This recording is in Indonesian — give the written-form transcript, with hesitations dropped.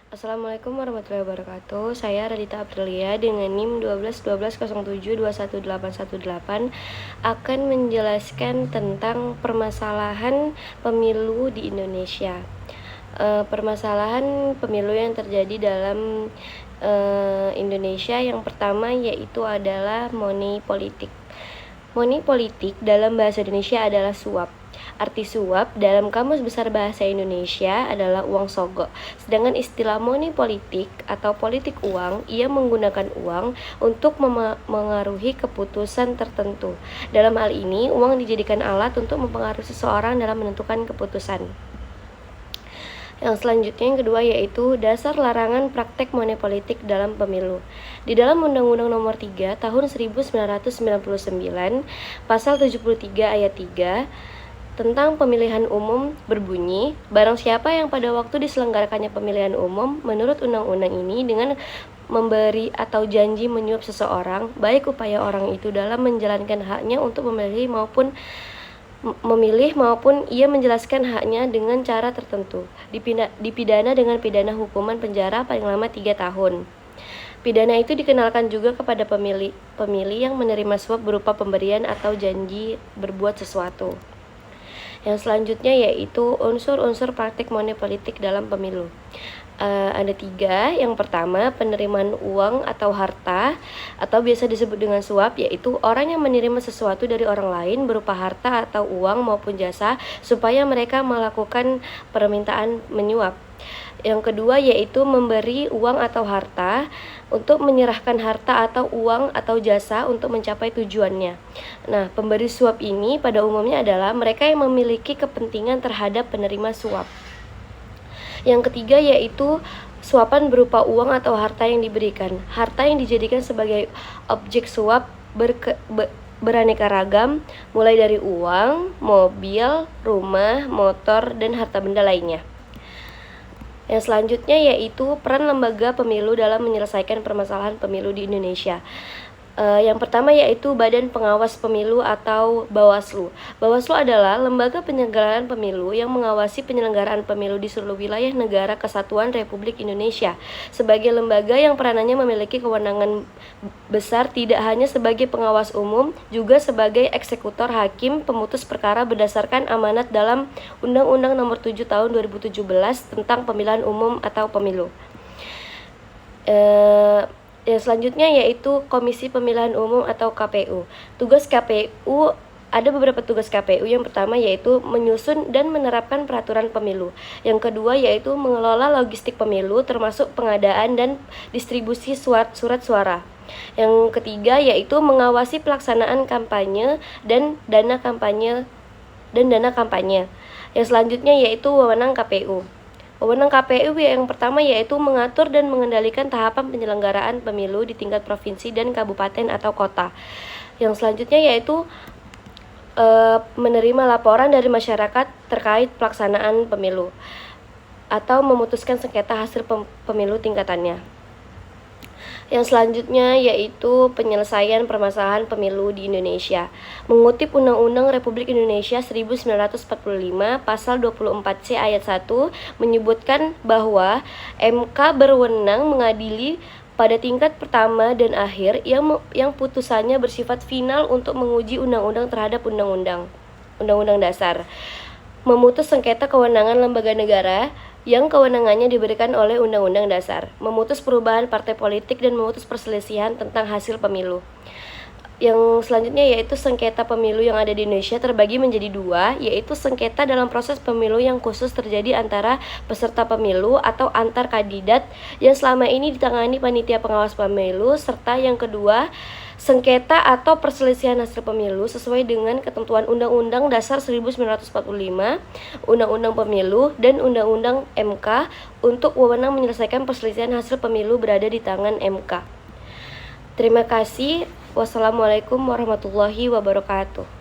Assalamualaikum warahmatullahi wabarakatuh. Saya Radita Aprilia dengan NIM 12 1207 21 818 akan menjelaskan tentang permasalahan pemilu di Indonesia. Permasalahan pemilu yang terjadi dalam Indonesia yang pertama yaitu adalah money politik. Money politik dalam bahasa Indonesia adalah suap. Arti suap dalam Kamus Besar Bahasa Indonesia adalah uang sogok. Sedangkan istilah money politik atau politik uang, ia menggunakan uang untuk mengaruhi keputusan tertentu. Dalam hal ini, uang dijadikan alat untuk mempengaruhi seseorang dalam menentukan keputusan. Yang selanjutnya yang kedua yaitu dasar larangan praktek money politik dalam pemilu. Di dalam Undang-Undang Nomor 3 Tahun 1999, Pasal 73 Ayat 3 tentang pemilihan umum berbunyi, barang siapa yang pada waktu diselenggarakannya pemilihan umum menurut undang-undang ini dengan memberi atau janji menyuap seseorang, baik upaya orang itu dalam menjalankan haknya untuk memilih maupun ia menjelaskan haknya dengan cara tertentu, dipidana dengan pidana hukuman penjara paling lama 3 tahun. Pidana itu dikenalkan juga kepada pemilih yang menerima suap berupa pemberian atau janji berbuat sesuatu. Yang selanjutnya yaitu unsur-unsur praktik money politik dalam pemilu. Ada 3. Yang pertama, penerimaan uang atau harta atau biasa disebut dengan suap, yaitu orang yang menerima sesuatu dari orang lain berupa harta atau uang maupun jasa supaya mereka melakukan permintaan menyuap. Yang kedua yaitu memberi uang atau harta untuk menyerahkan harta atau uang atau jasa untuk mencapai tujuannya. Nah, pemberi suap ini pada umumnya adalah mereka yang memiliki kepentingan terhadap penerima suap. Yang ketiga yaitu suapan berupa uang atau harta yang diberikan. Harta yang dijadikan sebagai objek suap beraneka ragam, mulai dari uang, mobil, rumah, motor, dan harta benda lainnya. Yang selanjutnya yaitu peran lembaga pemilu dalam menyelesaikan permasalahan pemilu di Indonesia. Yang pertama yaitu Badan Pengawas Pemilu atau Bawaslu. Bawaslu adalah lembaga penyelenggaraan pemilu yang mengawasi penyelenggaraan pemilu di seluruh wilayah negara kesatuan Republik Indonesia. Sebagai lembaga yang peranannya memiliki kewenangan besar tidak hanya sebagai pengawas umum, juga sebagai eksekutor hakim pemutus perkara berdasarkan amanat dalam Undang-Undang Nomor 7 Tahun 2017 tentang Pemilihan Umum atau Pemilu. Yang selanjutnya yaitu Komisi Pemilihan Umum atau KPU. Tugas KPU, ada beberapa tugas KPU. Yang pertama yaitu menyusun dan menerapkan peraturan pemilu. Yang kedua yaitu mengelola logistik pemilu termasuk pengadaan dan distribusi surat suara. Yang ketiga yaitu mengawasi pelaksanaan kampanye dan dana kampanye. Yang selanjutnya yaitu wewenang KPU. Wewenang KPU yang pertama yaitu mengatur dan mengendalikan tahapan penyelenggaraan pemilu di tingkat provinsi dan kabupaten atau kota. Yang selanjutnya yaitu menerima laporan dari masyarakat terkait pelaksanaan pemilu atau memutuskan sengketa hasil pemilu tingkatannya. Yang selanjutnya yaitu penyelesaian permasalahan pemilu di Indonesia. Mengutip Undang-Undang Republik Indonesia 1945 Pasal 24C Ayat 1 menyebutkan bahwa MK berwenang mengadili pada tingkat pertama dan akhir yang putusannya bersifat final untuk menguji undang-undang terhadap undang-undang dasar. Memutus sengketa kewenangan lembaga negara yang kewenangannya diberikan oleh Undang-Undang Dasar, memutus perubahan partai politik dan memutus perselisihan tentang hasil pemilu. Yang selanjutnya yaitu sengketa pemilu yang ada di Indonesia terbagi menjadi 2, yaitu sengketa dalam proses pemilu yang khusus terjadi antara peserta pemilu atau antar kandidat yang selama ini ditangani panitia pengawas pemilu, serta yang kedua sengketa atau perselisihan hasil pemilu sesuai dengan ketentuan Undang-Undang Dasar 1945, Undang-Undang Pemilu, dan Undang-Undang MK untuk wewenang menyelesaikan perselisihan hasil pemilu berada di tangan MK. Terima kasih. Wassalamualaikum warahmatullahi wabarakatuh.